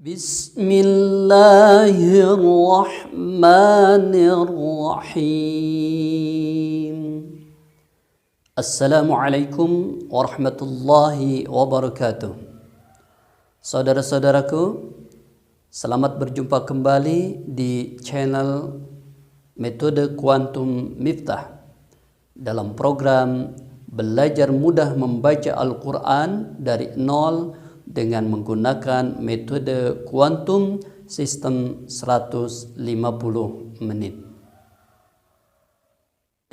Bismillahirrahmanirrahim. Assalamualaikum warahmatullahi wabarakatuh. Saudara-saudaraku, selamat berjumpa kembali di channel Metode Kuantum Miftah dalam program Belajar Mudah Membaca Al-Quran dari nol dengan menggunakan metode kuantum sistem 150 menit.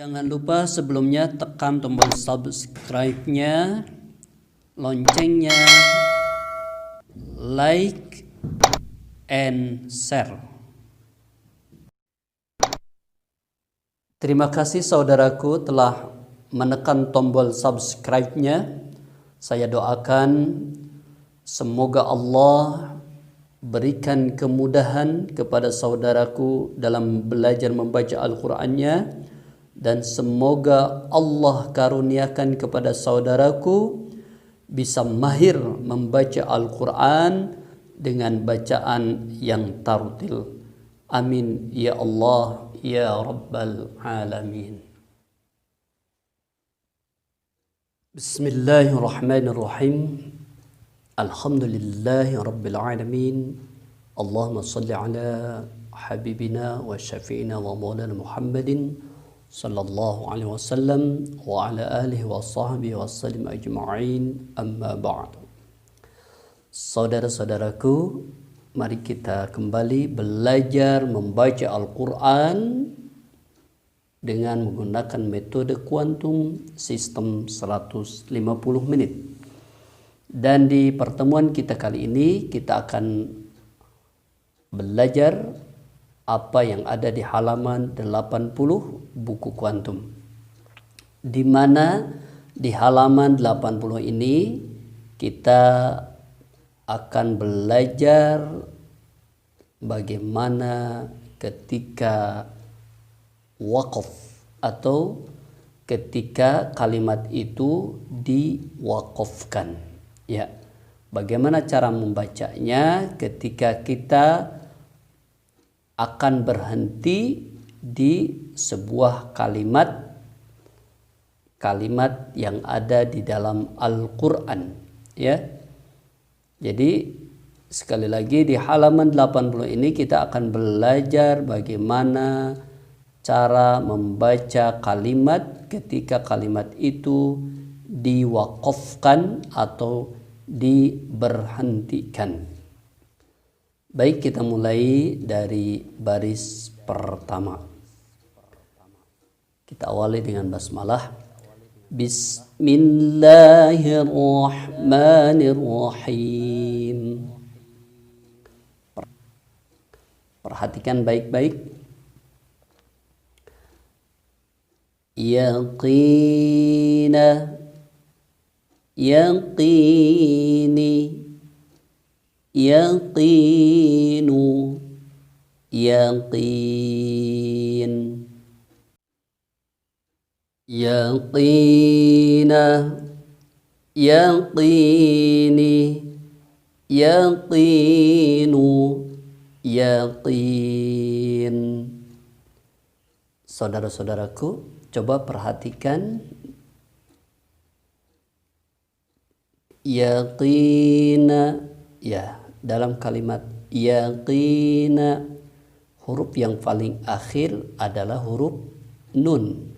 Jangan lupa sebelumnya tekan tombol subscribe-nya, loncengnya, like, and share. Terima kasih saudaraku telah menekan tombol subscribe-nya. Saya doakan semoga Allah berikan kemudahan kepada saudaraku dalam belajar membaca Al-Qur'annya, dan semoga Allah karuniakan kepada saudaraku bisa mahir membaca Al-Qur'an dengan bacaan yang tartil. Amin ya Allah ya Rabbal Alamin. Bismillahirrahmanirrahim. Alhamdulillahi Rabbil Alamin. Allahumma salli ala habibina wa syafi'ina wa maulana Muhammadin sallallahu alaihi wasallam wa ala alihi wa sahbihi wa sallim ajma'in, amma ba'du. Saudara-saudaraku, mari kita kembali belajar membaca Al-Quran dengan menggunakan metode kuantum sistem 150 menit. Dan di pertemuan kita kali ini kita akan belajar apa yang ada di halaman 80 buku kuantum. Di mana di halaman 80 ini kita akan belajar bagaimana ketika waqaf atau ketika kalimat itu diwaqafkan. Ya, bagaimana cara membacanya ketika kita akan berhenti di sebuah kalimat yang ada di dalam Al-Quran, ya. Jadi sekali lagi di halaman 80 ini kita akan belajar bagaimana cara membaca kalimat ketika kalimat itu diwaqafkan atau diberhentikan. Baik, kita mulai dari baris pertama. Kita awali dengan basmalah. Bismillahirrahmanirrahim. Perhatikan baik-baik. Yaqina, yaqini, yaqinu, yaqin, yaqina, yaqini, yaqinu, yaqin. Saudara-saudaraku, coba perhatikan yaqina, ya, dalam kalimat yaqina huruf yang paling akhir adalah huruf nun.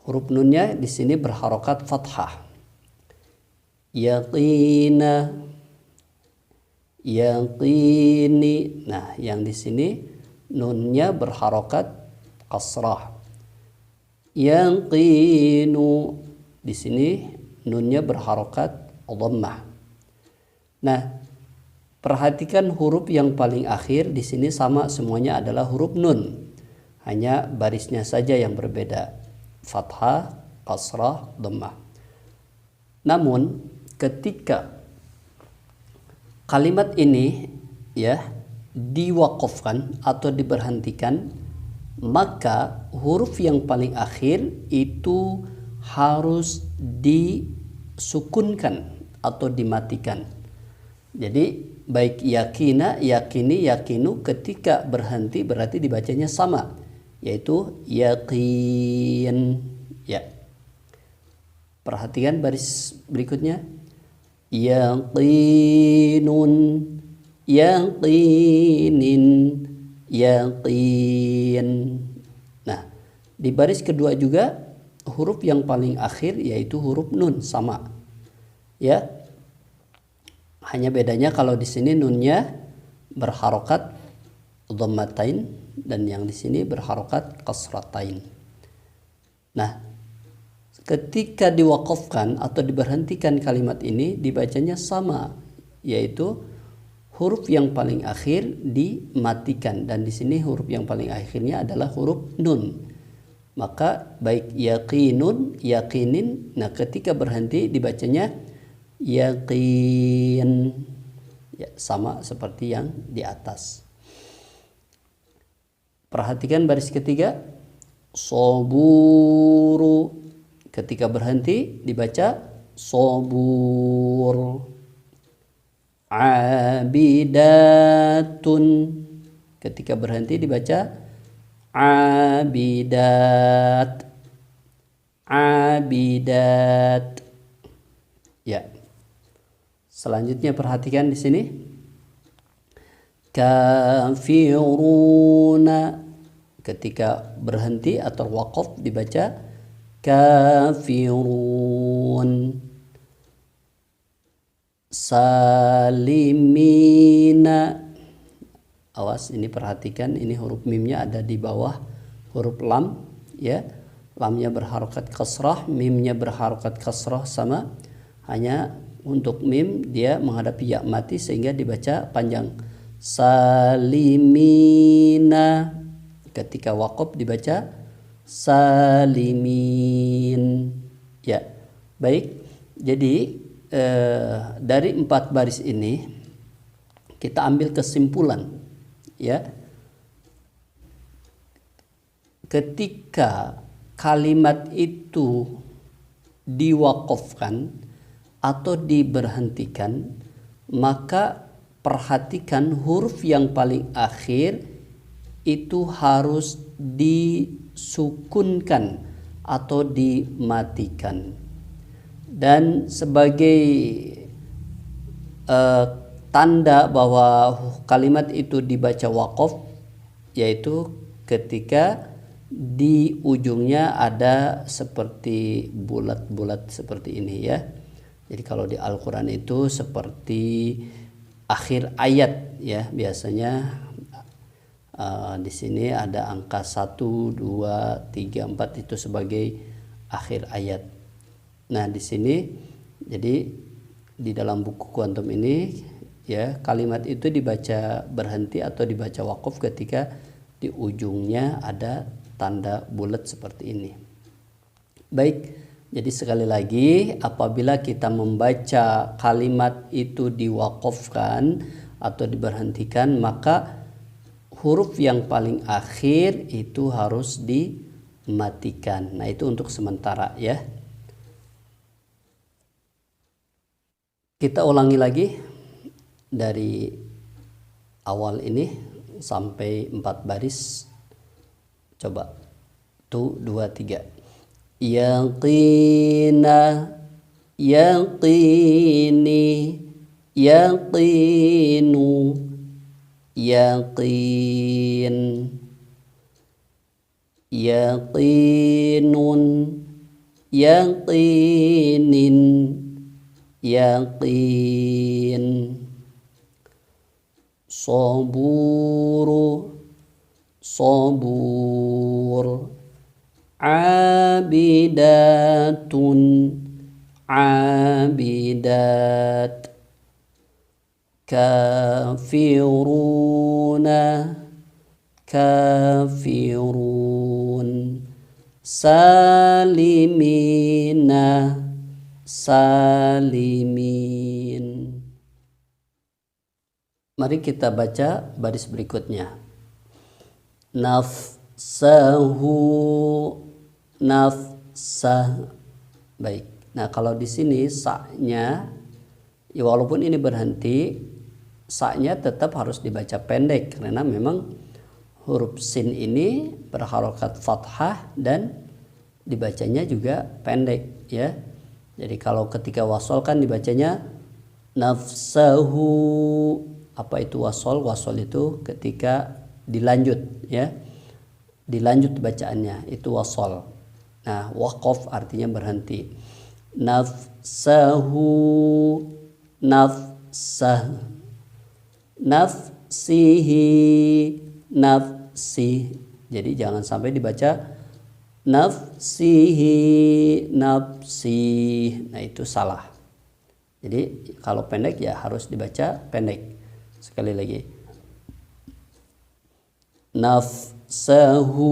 Huruf nunnya di sini berharokat fathah. Yaqina, yaqini. Nah, yang di sini nunnya berharokat kasrah. Yaqinu, di sini nunnya berharokat dhammah. Nah, perhatikan huruf yang paling akhir di sini sama semuanya adalah huruf nun. Hanya barisnya saja yang berbeda. Fathah, kasrah, dhammah. Namun ketika kalimat ini ya diwaqafkan atau diberhentikan, maka huruf yang paling akhir itu harus disukunkan atau dimatikan. Jadi baik yakina, yakini, yakinu ketika berhenti berarti dibacanya sama, yaitu yaqin. Ya. Perhatikan baris berikutnya. Yaqinun, yaqinin, yaqin. Nah, di baris kedua juga huruf yang paling akhir yaitu huruf nun sama. Ya. Hanya bedanya kalau di sini nunnya berharokat dhammatain dan yang di sini berharokat kasratain. Nah, ketika diwakafkan atau diberhentikan kalimat ini dibacanya sama, yaitu huruf yang paling akhir dimatikan dan di sini huruf yang paling akhirnya adalah huruf nun. Maka baik yaqinun, yaqinin, nah ketika berhenti dibacanya yaqin. Ya, sama seperti yang di atas. Perhatikan baris ketiga. Soburu. Ketika berhenti dibaca sobur. Abidatun. Ketika berhenti dibaca abidat. Abidat. Ya. Selanjutnya perhatikan di sini. Kafiruna. Ketika berhenti atau waqaf dibaca kafirun. Salimina. Awas, ini perhatikan, ini huruf mimnya ada di bawah huruf lam, ya. Lamnya berharokat kasrah, mimnya berharokat kasrah sama. Hanya untuk mim dia menghadapi ya mati sehingga dibaca panjang. Salimina. Ketika waqaf dibaca salimin. Ya, baik. Jadi dari 4 baris ini kita ambil kesimpulan, ya. Ketika kalimat itu diwaqafkan atau diberhentikan, maka perhatikan huruf yang paling akhir itu harus disukunkan atau dimatikan. Dan sebagai tanda bahwa kalimat itu dibaca waqaf, yaitu ketika di ujungnya ada seperti bulat-bulat seperti ini, ya. Jadi kalau di Al-Quran itu seperti akhir ayat, ya, biasanya di sini ada angka 1, 2, 3, 4 itu sebagai akhir ayat. Nah, di sini jadi di dalam buku kuantum ini, ya, kalimat itu dibaca berhenti atau dibaca waqaf ketika di ujungnya ada tanda bulat seperti ini. Baik, jadi sekali lagi apabila kita membaca kalimat itu diwaqafkan atau diberhentikan, maka huruf yang paling akhir itu harus dimatikan. Nah, itu untuk sementara, ya. Kita ulangi lagi dari awal ini sampai 4 baris. Coba. 1, 2, 3. Yaqina, yaqini, yaqinu, yaqin, yaqinun, yaqinin, yaqin, saburu, sabur, abidatun, abidat, kafiruna, kafirun, salimina, salimin. Mari kita baca baris berikutnya. Nafsahu, nafsah. Baik. Nah, kalau di sini sa-nya, ya, walaupun ini berhenti, sa-nya tetap harus dibaca pendek karena memang huruf sin ini berharokat fathah dan dibacanya juga pendek ya. Jadi kalau ketika wasol kan dibacanya nafsahu. Apa itu wasol? Wasol itu ketika dilanjut ya. Dilanjut bacaannya itu wasol. Nah, waqaf artinya berhenti. Nafsahu, nafsah, nafsihi, nafsi. Jadi jangan sampai dibaca nafsihi, nafsi. Nah, itu salah. Jadi kalau pendek ya harus dibaca pendek. Sekali lagi. Nafsahu,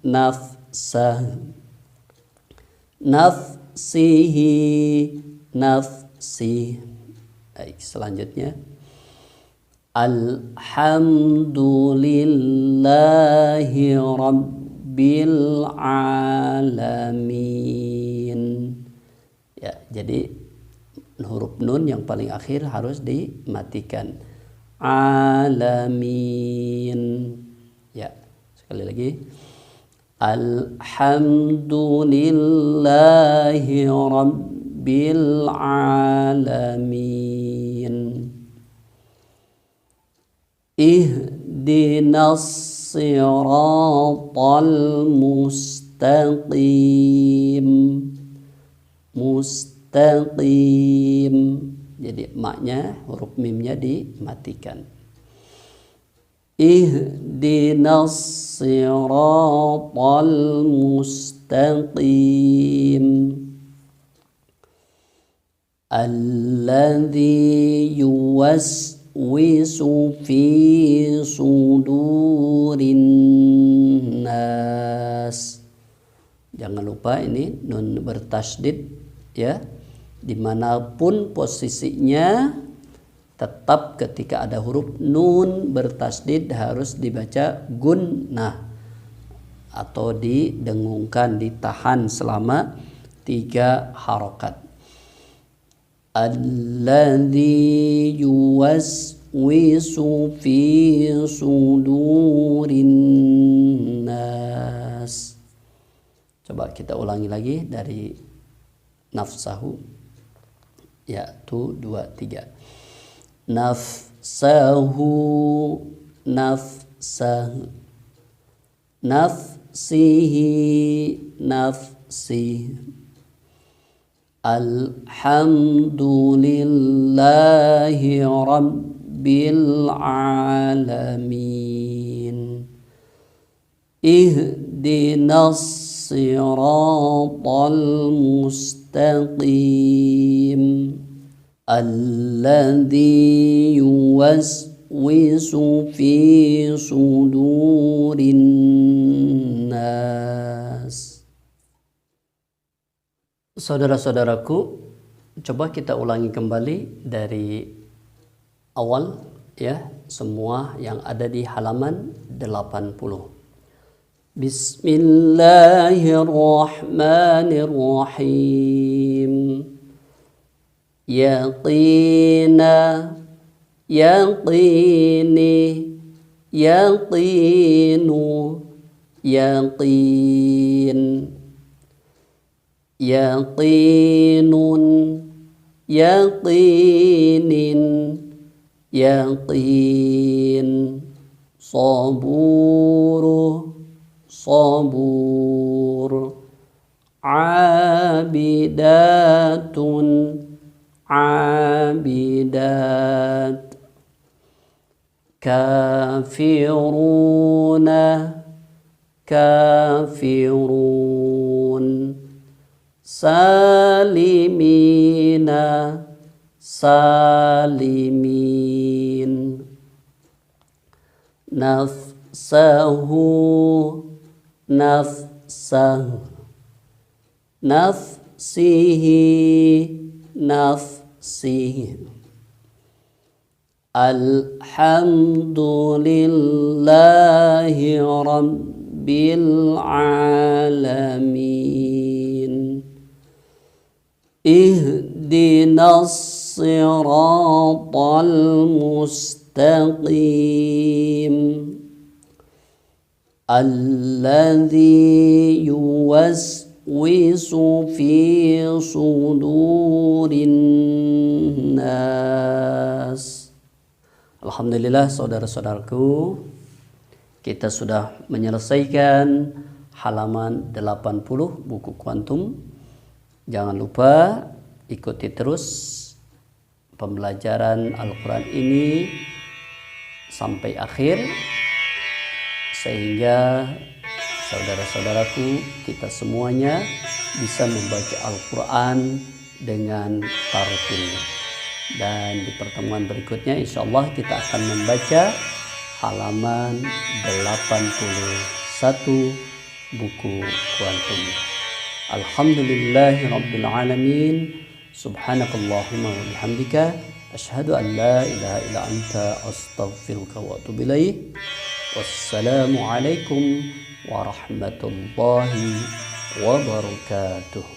nafsah, nafsihi, nafsi. Baik, selanjutnya alhamdulillahi rabbil alamin. Ya, jadi huruf nun yang paling akhir harus dimatikan. Alamin. Ya, sekali lagi. Alhamdulillahi rabbil alamin. Ihdinas siratal mustaqim. Mustaqim. Jadi maknya huruf mimnya dimatikan. Ihdinas siratal mustaqim. Alladzi yuwaswisu fi sudurin nas. Jangan lupa ini nun bertasydid ya. Dimanapun posisinya tetap ketika ada huruf nun bertasydid harus dibaca gunnah atau didengungkan, ditahan selama 3 harokat. Alladzi yuwaswisu fi sudurin nas. Coba kita ulangi lagi dari nafsahu. Ya, 1, 2, 3. Nafsahu, nafsahu, nafsihi, nafsi. Alhamdulillahi rabbil alamin. Ihdinas siratal mustaqim. Alladzi yuwaswisu fi sudurin nas. Saudara-saudaraku, coba kita ulangi kembali dari awal ya, semua yang ada di halaman 80. Bismillahirrahmanirrahim. Yaqina, yaqini, yaqinu, yaqin. Yaqinun, yaqinin, yaqin. Saburu, sabur. Abidatun, abidat. Kafiruna, kafirun. Salimina, salimin. Nafsahu, nafsahu. Nafsihi, nafsihi. Alhamdulillahi rabbil alamin. Ihdinas siratal mustaqim alladzi yuwaswisu fi sudurin nas. Alhamdulillah saudara-saudaraku, kita sudah menyelesaikan halaman 80 buku kuantum. Jangan lupa ikuti terus pembelajaran Al-Quran ini sampai akhir, sehingga saudara-saudaraku kita semuanya bisa membaca Al-Quran dengan tartil. Dan di pertemuan berikutnya insya Allah kita akan membaca halaman 81 buku kuantum. Alhamdulillahi Rabbil Alamin. Subhanakallahumma wa bihamdika asyhadu an la ilaha illa anta astaghfiruka wa atubu ilaik. Wassalamu alaikum warahmatullahi wabarakatuh.